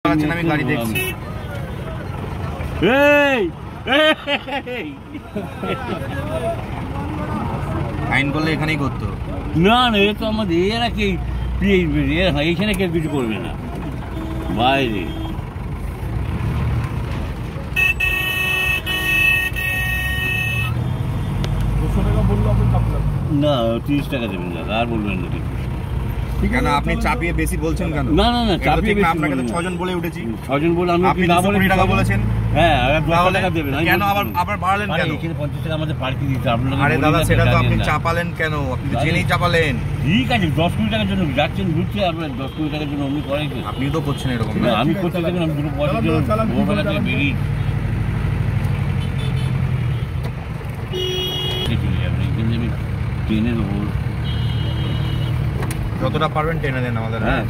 আমি গাড়ি দেখছি। আইন করলে এখানেই করতো না না, এ তো আমাদের এরা কি এইখানে কেউ কিছু করবে না বাইরে। না 30 টাকা দেবেন দাদা, আর বলবেন না। কেন আপনি চাপিয়ে বেশি বলছেন কেন? না না না, চাপিয়ে বেশি আপনাকে তো 6 জন বলে উঠেছি। 6 জন বলে আপনি না বলে 20 টাকা বলেছেন। হ্যাঁ, আর 10 টাকা দেবেন। কেন আবার বাড়ালেন কেন? এখানে 50 টাকা আমাদের পার্কিং দিতে আপনারা। আরে দাদা, সেটা তো আপনি চাপালেন কেন? আপনি তো জেনেই চাপালেন। ঠিক আছে, 10-20 টাকার জন্য যাচ্ছেন ঘুরছে, আপনার 10-20 টাকার জন্য অমনি করেন। আপনি তো করছেন এরকম না, আমি করতে দেখুন, আমি দুটো পয়সার জন্য ভোরবেলা থেকে বেরিয়ে চলে যাবেন। এখানে আমি ট্রেনে দেবো, যতটা পারবেন ট্রেনে দেন আমাদের। হ্যাঁ,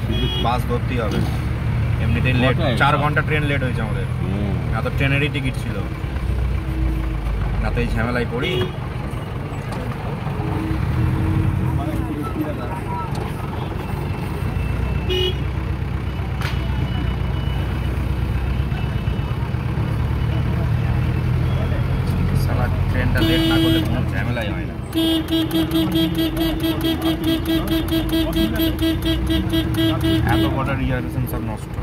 বাস ধরতেই হবে, এমনিতেই লেট। 4 ঘন্টা ট্রেন লেট হয়েছে আমাদের। এত ট্রেনেরই টিকিট ছিল, না তো এই ঝামেলায় পড়ি। সারা ট্রেনটা লেট না করলে কোনো ঝামেলাই হয় না। এত কটা রিজার্ভেশন সব নষ্ট।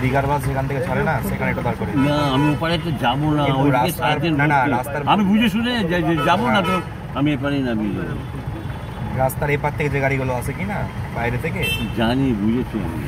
দীঘার বাস যেখান থেকে ছাড়ে না, সেখানে একটু দাঁড় করে। না, আমি ওপারে তো যাবো না, রাস্তার আমি বুঝে শুনে যাবো না, তো আমি এপারেই নামিয়ে যাবো। রাস্তার এপার থেকে যে গাড়িগুলো আছে কি না বাইরে থেকে, জানি, বুঝেছি আমি।